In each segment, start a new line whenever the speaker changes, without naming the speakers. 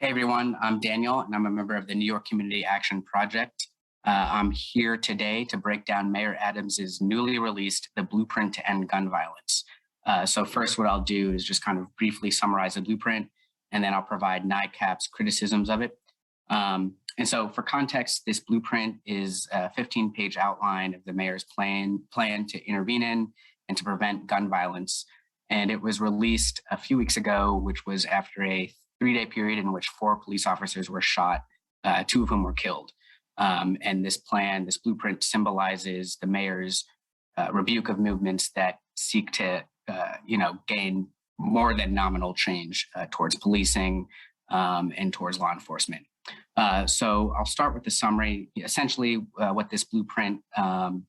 Hey everyone, I'm Daniel and I'm a member of the New York Community Action Project. I'm here today to break down Mayor Adams's newly released The Blueprint to End Gun Violence. So first what I'll do is just kind of briefly summarize the blueprint, and then I'll provide NYCAP's criticisms of it. And so for context, this blueprint is a 15-page outline of the mayor's plan to intervene in and to prevent gun violence. And it was released a few weeks ago, which was after a 3-day period in which 4 police officers were shot, 2 of whom were killed. And this blueprint symbolizes the mayor's rebuke of movements that seek to, gain more than nominal change towards policing and towards law enforcement. So I'll start with the summary. Essentially, what this blueprint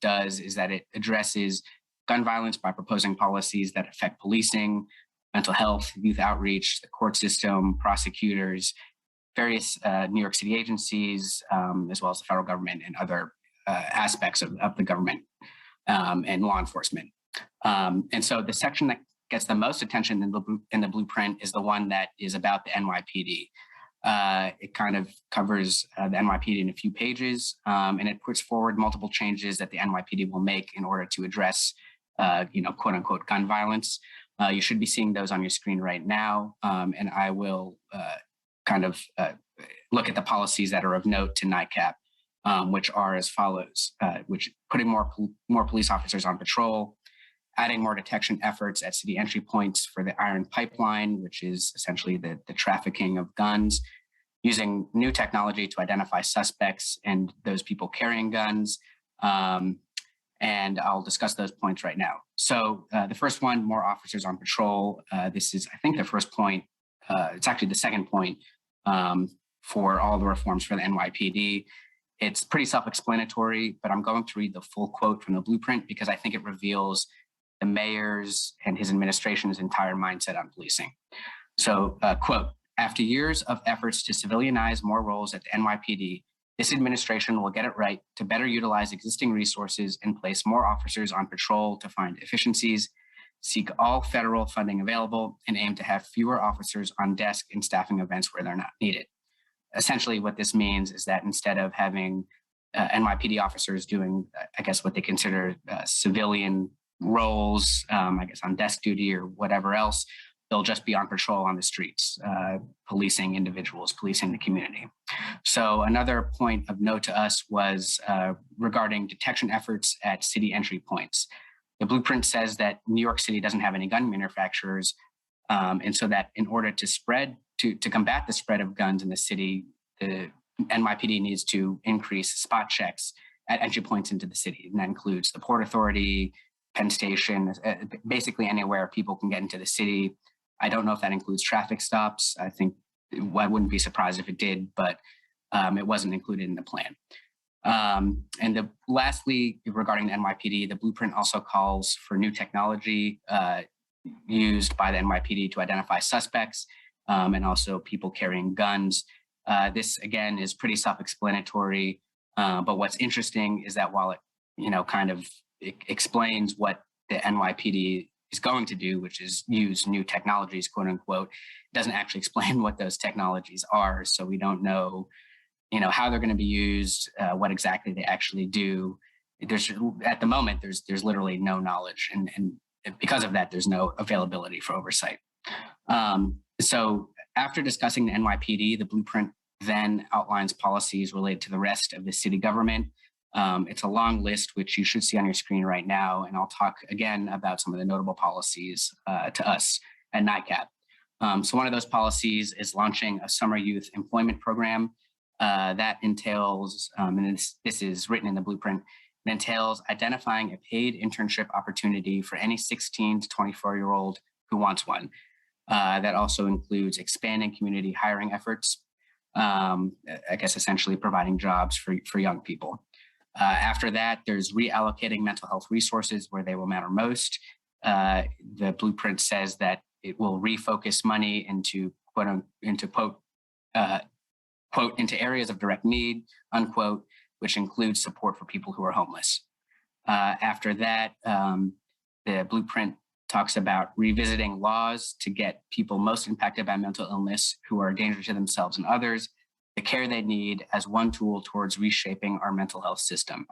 does is that it addresses gun violence by proposing policies that affect policing, mental health, youth outreach, the court system, prosecutors, various New York City agencies, as well as the federal government and other aspects of the government and law enforcement. And so the section that gets the most attention in the blueprint is the one that is about the NYPD. It kind of covers the NYPD in a few pages, and it puts forward multiple changes that the NYPD will make in order to address, quote unquote, gun violence. You should be seeing those on your screen right now, and I will look at the policies that are of note to NYCAP, which are as follows: which putting more police officers on patrol, adding more detection efforts at city entry points for the iron pipeline, which is essentially the trafficking of guns, using new technology to identify suspects and those people carrying guns. And I'll discuss those points right now. So the first one, more officers on patrol. This is, I think, the first point. It's actually the second point for all the reforms for the NYPD. It's pretty self-explanatory, but I'm going to read the full quote from the blueprint because I think it reveals the mayor's and his administration's entire mindset on policing. So, quote, after years of efforts to civilianize more roles at the NYPD, this administration will get it right to better utilize existing resources and place more officers on patrol to find efficiencies, seek all federal funding available, and aim to have fewer officers on desk in staffing events where they're not needed. Essentially, what this means is that instead of having NYPD officers doing, I guess, what they consider civilian roles, on desk duty or whatever else, they'll just be on patrol on the streets, policing individuals, policing the community. So another point of note to us was regarding detection efforts at city entry points. The blueprint says that New York City doesn't have any gun manufacturers, and so that in order to combat the spread of guns in the city, the NYPD needs to increase spot checks at entry points into the city. And that includes the Port Authority, Penn Station, basically anywhere people can get into the city. I don't know if that includes traffic stops. I wouldn't be surprised if it did, but it wasn't included in the plan. Lastly, regarding the NYPD, the blueprint also calls for new technology used by the NYPD to identify suspects and also people carrying guns. This, again, is pretty self-explanatory, but what's interesting is that while it explains what the NYPD is going to do, which is use new technologies, quote unquote, it doesn't actually explain what those technologies are. So we don't know, how they're going to be used, what exactly they actually do. At the moment, there's literally no knowledge, and because of that, there's no availability for oversight. So after discussing the NYPD, the blueprint then outlines policies related to the rest of the city government. It's a long list, which you should see on your screen right now, and I'll talk again about some of the notable policies to us at NYCAP. So one of those policies is launching a summer youth employment program that entails, and this is written in the blueprint, it entails identifying a paid internship opportunity for any 16 to 24-year-old who wants one. That also includes expanding community hiring efforts, essentially providing jobs for young people. After that, there's reallocating mental health resources where they will matter most. The blueprint says that it will refocus money into into areas of direct need, unquote, which includes support for people who are homeless. After that, the blueprint talks about revisiting laws to get people most impacted by mental illness who are a danger to themselves and others the care they need as one tool towards reshaping our mental health system.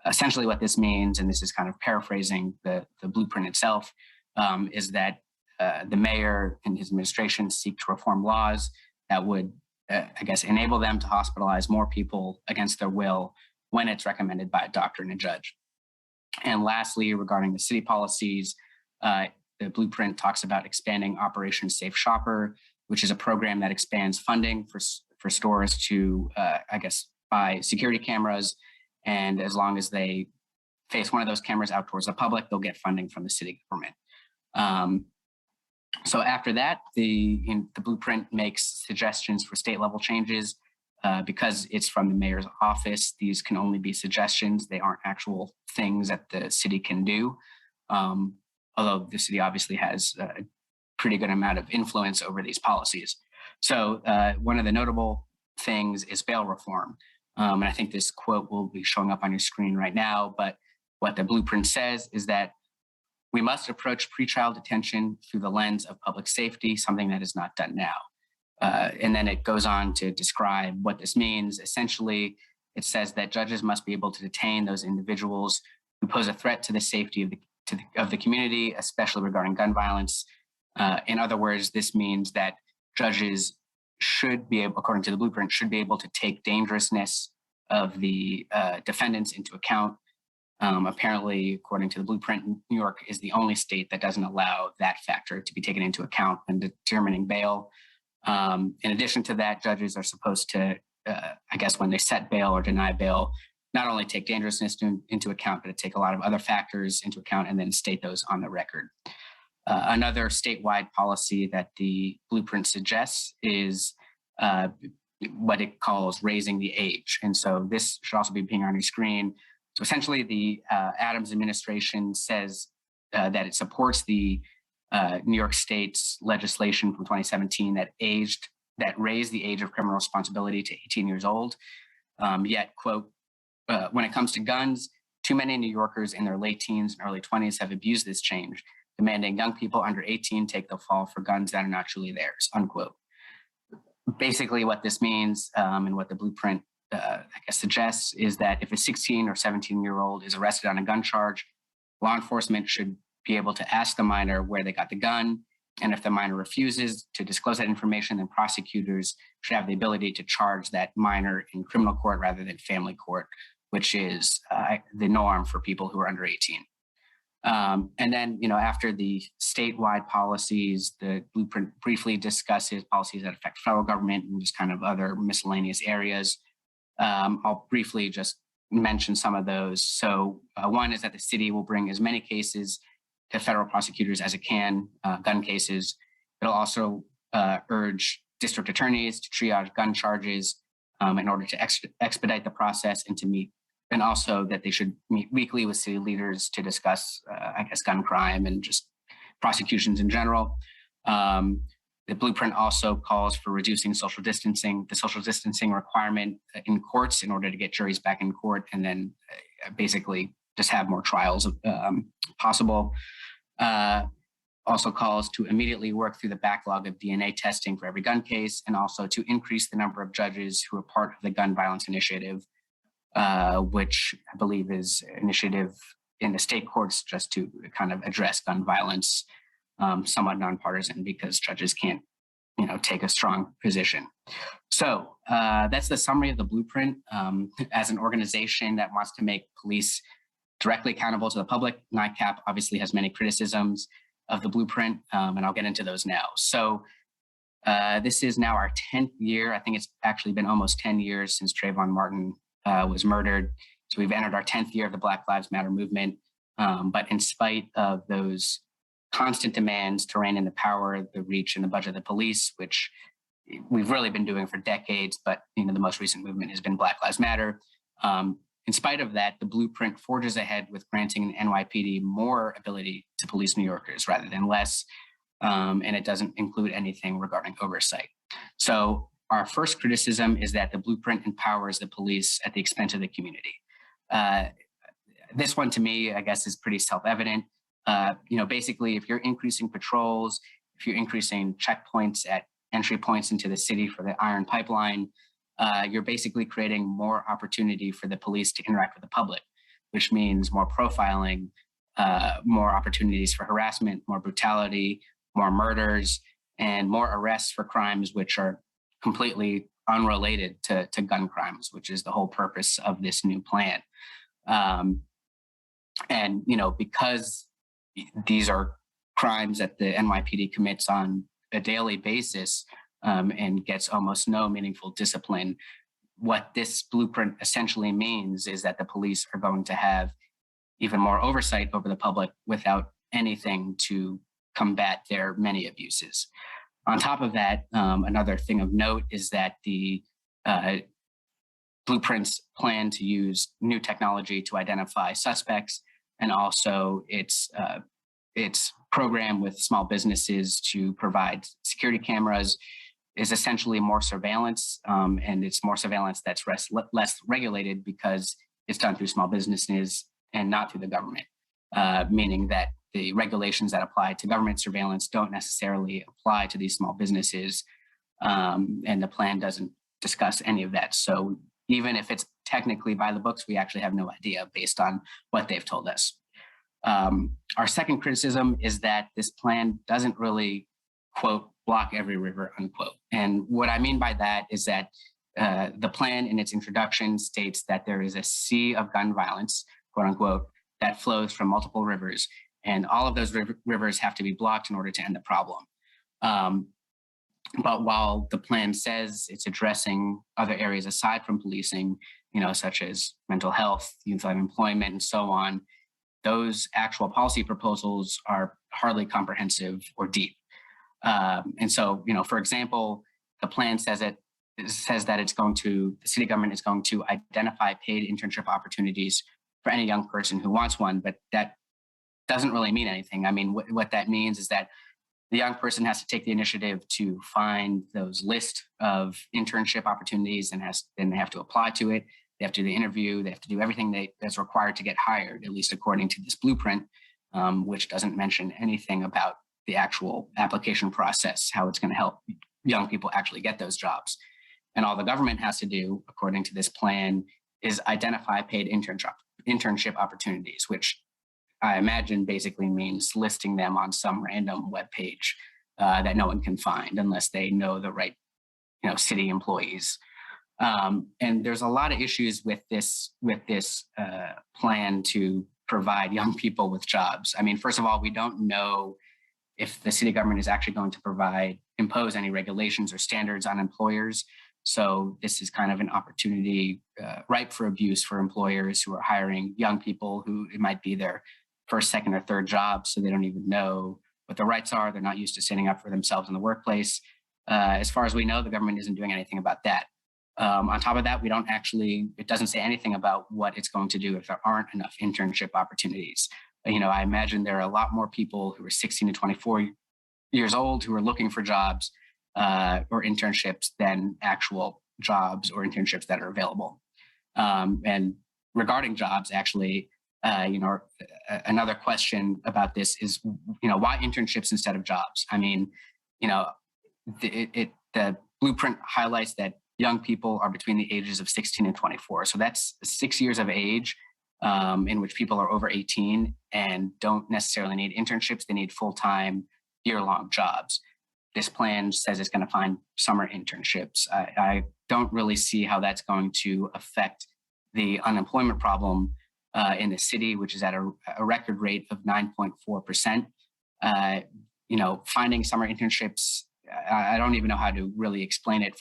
Essentially what this means, and this is kind of paraphrasing the blueprint itself, is that the mayor and his administration seek to reform laws that would, enable them to hospitalize more people against their will when it's recommended by a doctor and a judge. And lastly, regarding the city policies, the blueprint talks about expanding Operation Safe Shopper, which is a program that expands funding for stores to, buy security cameras. And as long as they face one of those cameras out towards the public, they'll get funding from the city government. So after that, the blueprint makes suggestions for state level changes. Because it's from the mayor's office, these can only be suggestions. They aren't actual things that the city can do. Although the city obviously has a pretty good amount of influence over these policies. So one of the notable things is bail reform. And I think this quote will be showing up on your screen right now. But what the blueprint says is that we must approach pretrial detention through the lens of public safety, something that is not done now. And then it goes on to describe what this means. Essentially, it says that judges must be able to detain those individuals who pose a threat to the safety of the community, especially regarding gun violence. In other words, this means that judges should be able, according to the blueprint, should be able to take dangerousness of the defendants into account. Apparently, according to the blueprint, New York is the only state that doesn't allow that factor to be taken into account when determining bail. In addition to that, judges are supposed to, when they set bail or deny bail, not only take dangerousness into account, but to take a lot of other factors into account and then state those on the record. Another statewide policy that the blueprint suggests is what it calls raising the age. And so this should also be appearing on your screen. So essentially, the Adams administration says that it supports the New York State's legislation from 2017 that raised the age of criminal responsibility to 18 years old. Yet, quote, when it comes to guns, too many New Yorkers in their late teens and early 20s have abused this change, demanding young people under 18 take the fall for guns that are not truly theirs, unquote. Basically, what this means and what the blueprint suggests is that if a 16 or 17-year-old is arrested on a gun charge, law enforcement should be able to ask the minor where they got the gun. And if the minor refuses to disclose that information, then prosecutors should have the ability to charge that minor in criminal court rather than family court, which is the norm for people who are under 18. And then, after the statewide policies, the blueprint briefly discusses policies that affect federal government and just kind of other miscellaneous areas. I'll briefly just mention some of those. So one is that the city will bring as many cases to federal prosecutors as it can, gun cases. It'll also urge district attorneys to triage gun charges in order to expedite the process and also that they should meet weekly with city leaders to discuss, gun crime and just prosecutions in general. The blueprint also calls for reducing the social distancing requirement in courts in order to get juries back in court and then basically just have more trials possible. Also calls to immediately work through the backlog of DNA testing for every gun case and also to increase the number of judges who are part of the gun violence initiative, which I believe is an initiative in the state courts just to kind of address gun violence, somewhat nonpartisan because judges can't, take a strong position. So that's the summary of the blueprint. As an organization that wants to make police directly accountable to the public, NYCAP obviously has many criticisms of the blueprint, and I'll get into those now. So this is now our 10th year. I think it's actually been almost 10 years since Trayvon Martin was murdered. So we've entered our 10th year of the Black Lives Matter movement. But in spite of those constant demands to rein in the power, the reach, and the budget of the police, which we've really been doing for decades, but the most recent movement has been Black Lives Matter. In spite of that, the blueprint forges ahead with granting NYPD more ability to police New Yorkers rather than less, and it doesn't include anything regarding oversight. So our first criticism is that the blueprint empowers the police at the expense of the community. This one, to me, I guess, is pretty self-evident. Basically, if you're increasing patrols, if you're increasing checkpoints at entry points into the city for the iron pipeline, you're basically creating more opportunity for the police to interact with the public, which means more profiling, more opportunities for harassment, more brutality, more murders, and more arrests for crimes which are completely unrelated to gun crimes, which is the whole purpose of this new plan. Because these are crimes that the NYPD commits on a daily basis and gets almost no meaningful discipline, what this blueprint essentially means is that the police are going to have even more oversight over the public without anything to combat their many abuses. On top of that, another thing of note is that the blueprints plan to use new technology to identify suspects, and also its program with small businesses to provide security cameras is essentially more surveillance, and it's more surveillance that's less regulated because it's done through small businesses and not through the government, meaning that the regulations that apply to government surveillance don't necessarily apply to these small businesses, and the plan doesn't discuss any of that. So even if it's technically by the books, we actually have no idea based on what they've told us. Our second criticism is that this plan doesn't really, quote, block every river, unquote. And what I mean by that is that the plan in its introduction states that there is a sea of gun violence, quote unquote, that flows from multiple rivers. And all of those rivers have to be blocked in order to end the problem. But while the plan says it's addressing other areas aside from policing, such as mental health, youth unemployment, and so on, those actual policy proposals are hardly comprehensive or deep. And so, for example, the plan says that the city government is going to identify paid internship opportunities for any young person who wants one, but that doesn't really mean anything. I mean, what that means is that the young person has to take the initiative to find those list of internship opportunities and they have to apply to it. They have to do the interview. They have to do everything that's required to get hired, at least according to this blueprint, which doesn't mention anything about the actual application process, how it's going to help young people actually get those jobs. And all the government has to do, according to this plan, is identify paid internship opportunities, which I imagine basically means listing them on some random web page that no one can find unless they know the right, city employees. And there's a lot of issues with this plan to provide young people with jobs. I mean, first of all, we don't know if the city government is actually going to impose any regulations or standards on employers. So this is kind of an opportunity ripe for abuse for employers who are hiring young people who it might be their first, second, or third job, so they don't even know what the rights are. They're not used to standing up for themselves in the workplace. As far as we know, the government isn't doing anything about that. On top of that, it doesn't say anything about what it's going to do if there aren't enough internship opportunities. I imagine there are a lot more people who are 16 to 24 years old who are looking for jobs or internships than actual jobs or internships that are available. And regarding jobs, actually, another question about this is, why internships instead of jobs? I mean, the blueprint highlights that young people are between the ages of 16 and 24. So that's 6 years of age in which people are over 18 and don't necessarily need internships. They need full-time, year-long jobs. This plan says it's going to find summer internships. I don't really see how that's going to affect the unemployment problem in the city, which is at a record rate of 9.4%. Finding summer internships, I don't even know how to really explain it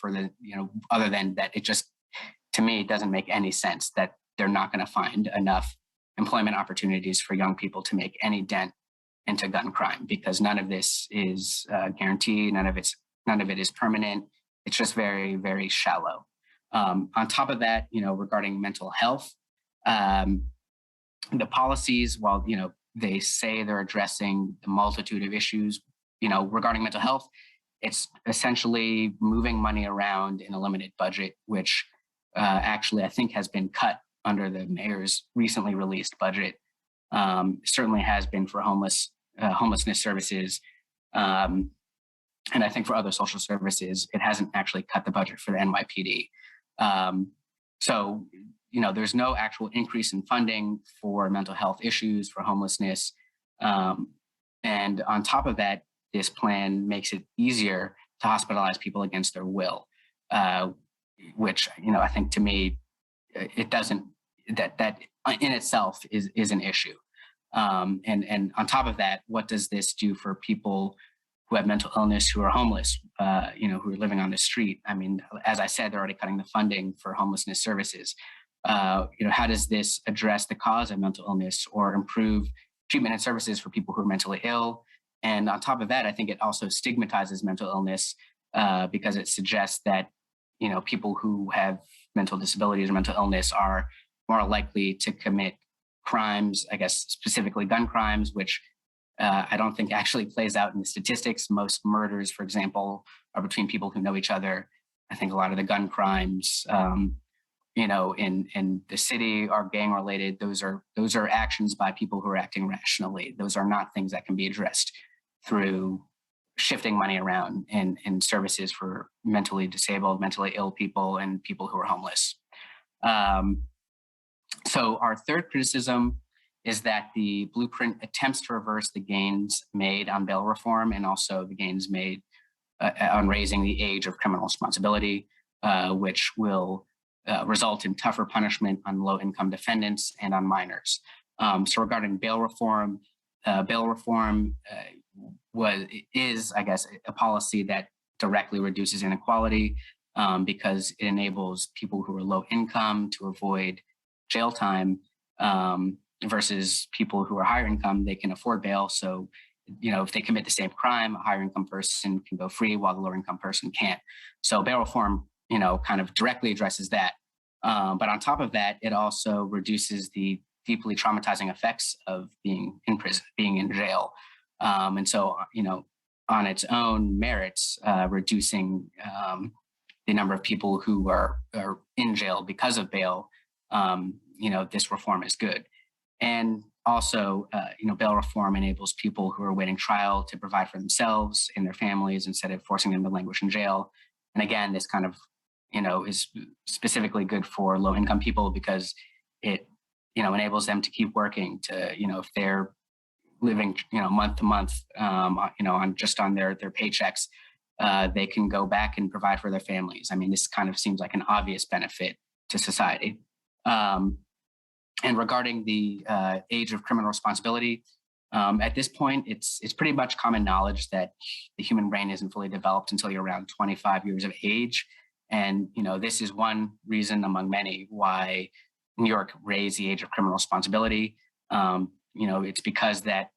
other than that it just, to me, it doesn't make any sense that they're not going to find enough employment opportunities for young people to make any dent into gun crime, because none of this is guaranteed. None of it is permanent. It's just very, very shallow. On top of that, regarding mental health, the policies, while, they say they're addressing the multitude of issues, regarding mental health, it's essentially moving money around in a limited budget, which actually I think has been cut under the mayor's recently released budget. certainly has been for homelessness services. And I think for other social services, it hasn't actually cut the budget for the NYPD. So, there's no actual increase in funding for mental health issues, for homelessness. And on top of that, this plan makes it easier to hospitalize people against their will, which, I think to me, it doesn't, that in itself is an issue. And on top of that, what does this do for people who have mental illness, who are homeless, who are living on the street? I mean, as I said, they're already cutting the funding for homelessness services. How does this address the cause of mental illness or improve treatment and services for people who are mentally ill? And on top of that, I think it also stigmatizes mental illness because it suggests that, people who have mental disabilities or mental illness are more likely to commit crimes, I guess, specifically gun crimes, which I don't think actually plays out in the statistics. Most murders, for example, are between people who know each other. I think a lot of the gun crimes, in the city are gang related. Those are actions by people who are acting rationally. Those are not things that can be addressed through shifting money around in services for mentally disabled, mentally ill people and people who are homeless. So our third criticism is that the blueprint attempts to reverse the gains made on bail reform and also the gains made on raising the age of criminal responsibility, which will result in tougher punishment on low-income defendants and on minors. So regarding bail reform is, I guess, a policy that directly reduces inequality because it enables people who are low income to avoid jail time versus people who are higher income. They can afford bail. So, if they commit the same crime, a higher income person can go free while the lower income person can't. So bail reform, kind of directly addresses that. But on top of that, it also reduces the deeply traumatizing effects of being in prison, being in jail. And so, on its own merits, reducing the number of people who are in jail because of bail, this reform is good. And also, bail reform enables people who are awaiting trial to provide for themselves and their families instead of forcing them to languish in jail. And again, this kind of, is specifically good for low-income people because it, enables them to keep working to, if they're living, month to month, on their paychecks, they can go back and provide for their families. I mean, this kind of seems like an obvious benefit to society. And regarding the age of criminal responsibility, at this point, it's pretty much common knowledge that the human brain isn't fully developed until you're around 25 years of age. And, this is one reason among many why New York raised the age of criminal responsibility. It's because that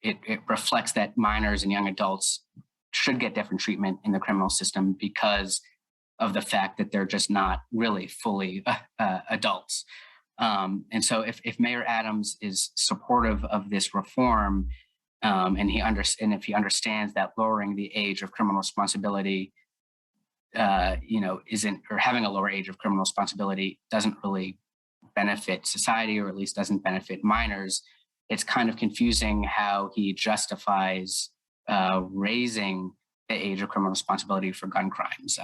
it reflects that minors and young adults should get different treatment in the criminal system because of the fact that they're just not really fully adults. And so if Mayor Adams is supportive of this reform, and if he understands that lowering the age of criminal responsibility, isn't, or having a lower age of criminal responsibility doesn't really benefit society, or at least doesn't benefit minors, it's kind of confusing how he justifies raising the age of criminal responsibility for gun crimes.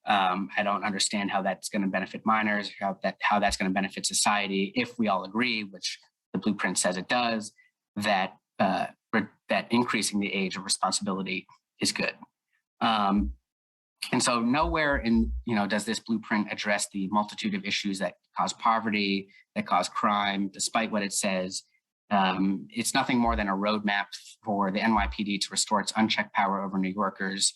I don't understand how that's going to benefit minors, how that's going to benefit society if we all agree, which the blueprint says it does, that increasing the age of responsibility is good. And so nowhere does this blueprint address the multitude of issues that cause poverty, that cause crime, despite what it says. It's nothing more than a roadmap for the NYPD to restore its unchecked power over New Yorkers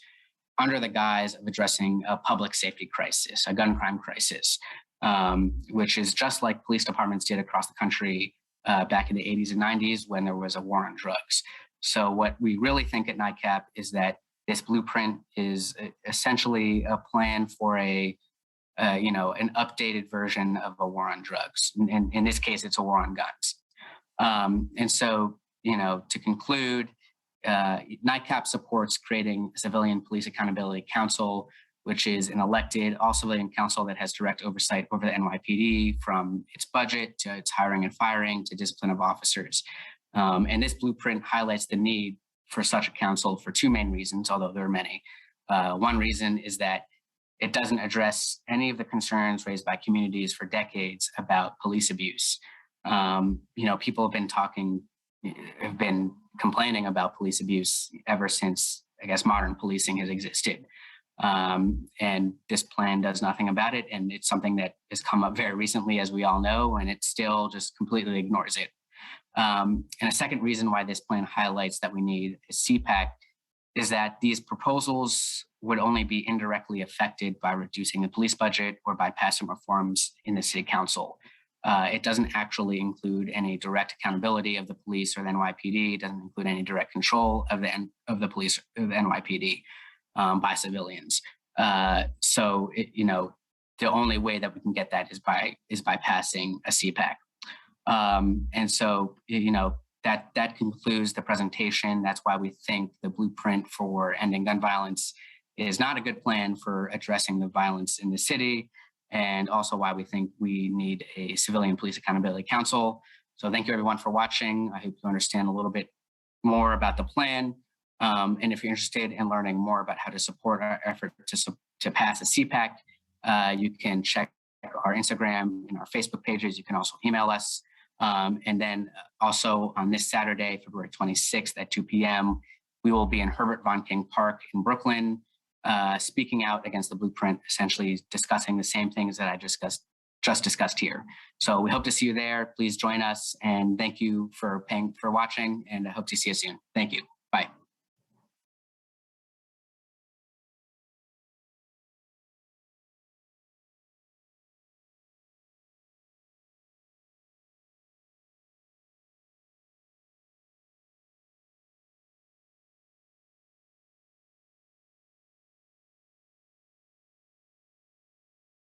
under the guise of addressing a public safety crisis, a gun crime crisis, which is just like police departments did across the country back in the 80s and 90s when there was a war on drugs. So what we really think at NYCAP is that this blueprint is essentially a plan for an updated version of a war on drugs. And in this case, it's a war on guns. And so, to conclude, NYCAP supports creating a civilian police accountability council which is an elected all-civilian council that has direct oversight over the NYPD, from its budget to its hiring and firing to discipline of officers. And this blueprint highlights the need for such a council for two main reasons, although there are many. One reason is that it doesn't address any of the concerns raised by communities for decades about police abuse. People have been complaining about police abuse ever since, I guess, modern policing has existed. And this plan does nothing about it. And it's something that has come up very recently, as we all know, and it still just completely ignores it. And a second reason why this plan highlights that we need a CPAC is that these proposals would only be indirectly affected by reducing the police budget or by passing reforms in the city council. It doesn't actually include any direct accountability of the police or the NYPD. It doesn't include any direct control of the police or the NYPD by civilians. So the only way that we can get that is by passing a CPAC. And so that concludes the presentation. That's why we think the blueprint for ending gun violence is not a good plan for addressing the violence in the city, and also why we think we need a Civilian Police Accountability Council. So thank you everyone for watching. I hope you understand a little bit more about the plan. And if you're interested in learning more about how to support our effort to pass a CPAC, you can check our Instagram and our Facebook pages. You can also email us. And then also on this Saturday, February 26th at 2 p.m., we will be in Herbert Von King Park in Brooklyn, speaking out against the blueprint, essentially discussing the same things that I just discussed here. So we hope to see you there. Please join us, and thank you for watching, and I hope to see you soon. Thank you.